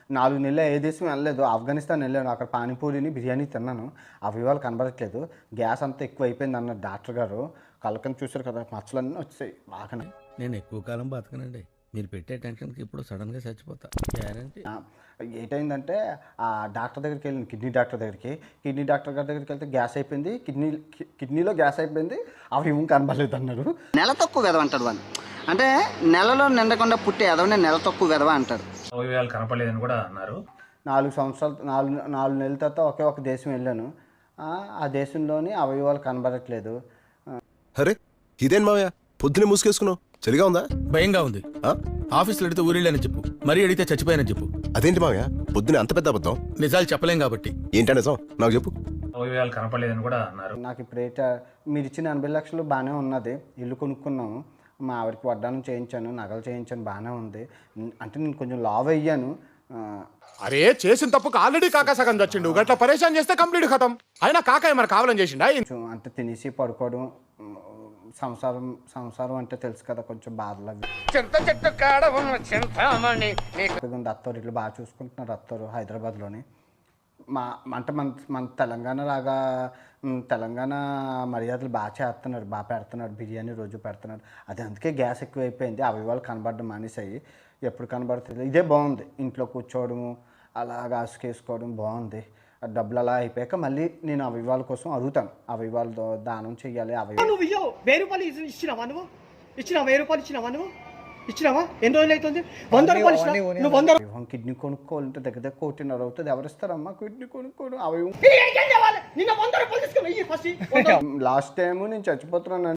4 నెలలు ఏ దేశం వెళ్ళలేదు. ఆఫ్ఘనిస్తాన్ వెళ్ళాను. అక్కడ పానీపూరిని, బిర్యానీ తిన్నాను. అవయవాలు కనబడట్లేదు. గ్యాస్ అంతా ఎక్కువ అయిపోయింది అన్నారు డాక్టర్ గారు. కళ్ళకని చూశారు కదా, మచ్చలన్నీ వచ్చాయి బాగా. నేను ఎక్కువ కాలం బతకనండి. మీరు పెట్టే టెన్షన్కి ఇప్పుడు సడన్గా చచ్చిపోతా గ్యారంటీ. ఏంటైందంటే ఆ డాక్టర్ దగ్గరికి వెళ్ళింది, కిడ్నీ డాక్టర్ దగ్గరికి. కిడ్నీ డాక్టర్ గారి దగ్గరికి వెళ్తే గ్యాస్ అయిపోయింది, కిడ్నీలో గ్యాస్ అయిపోయింది, అవి ఏమో కనబడలేదు అన్నారు. నెల తక్కువ వెదవ అంటాడు వాళ్ళు. అంటే నెలలో నిండకుండా పుట్టే ఎదవనే నెల తక్కువ వెదవ అంటారు. అవయవాలు కనపడలేదని కూడా అన్నారు. 4 నెలల తర్వాత ఒకే ఒక దేశం వెళ్ళాను. ఆ దేశంలోని అవయవాలు కనబడట్లేదు. అరే ఇదేం మావయ్య పొద్దునే మూసుకేసుకున్నావు, చలిగా ఉందా? భయంగా ఉంది. ఆఫీస్లో అడిగితే ఊరిళ్ళని చెప్పు, మరీ అడిగితే చచ్చిపోయానని చెప్పు. అదేంటి మావయ్య పొద్దునే అంత పెద్ద అబద్ధం? నిజాలు చెప్పలేం కాబట్టి. ఏంటా నిజం నాకు చెప్పు. అవయవాలు కనపడలేదని కూడా అన్నారు. నాకు ఇప్పుడు మీరు ఇచ్చిన 80 లక్షలు బాగానే ఉన్నది. ఇల్లు కొనుక్కున్నాము, మా ఆవిడకి వడ్డానం చేయించాను, నగలు చేయించాను, బాగానే ఉంది. అంటే నేను కొంచెం లావ్ అయ్యాను. అరే చేసిన తప్పుకు ఆల్రెడీ కాకా సగం చచ్చిండు, గట్లా పరేషాన్ చేస్తే కంప్లీట్ ఖతం. అయినా కాకా ఏమైనా కావాలని చేసిండా? కొంచెం అంటే తినేసి పడుకోవడం, సంసారం అంటే తెలుసు కదా, కొంచెం బాధలు. అత్తోరు బాగా చూసుకుంటున్నారు. అత్తోరు హైదరాబాద్లోని. అంటే మన తెలంగాణ లాగా తెలంగాణ మర్యాదలు బాగా చేస్తున్నారు, బాగా పెడుతున్నాడు. బిర్యానీ రోజు పెడుతున్నాడు. అది అందుకే గ్యాస్ ఎక్కువైపోయింది. అవయవాలు కనబడడం మానేసాయి. ఎప్పుడు కనబడుతుంది? ఇదే బాగుంది, ఇంట్లో కూర్చోవడము, అలాగా అసుకేసుకోవడం బాగుంది. డబ్బులు అలా అయిపోయాక మళ్ళీ నేను అవయవాల కోసం అడుగుతాను. అవయవాలు దానం చెయ్యాలి. నువ్వు 1000 రూపాయలు ఇచ్చినావా? నువ్వు ఇచ్చినావా? 1000 రూపాయలు ఇచ్చినావా? నువ్వు ఇచ్చినావా? ఎన్ని రోజులు అవుతుంది? 100 రూపాయలు ఇచ్చినా నువ్వు 100. కిడ్నీ కొనుక్కోవాలంటే దగ్గర 1.5 అవుతుంది. ఎవరిస్తారమ్మా కిడ్నీ కొనుక్కోవడం? అవయవం నిన్న 100 రూపాయలు తీసుకుని లాస్ట్ టైం నేను చచ్చిపోతున్నాను.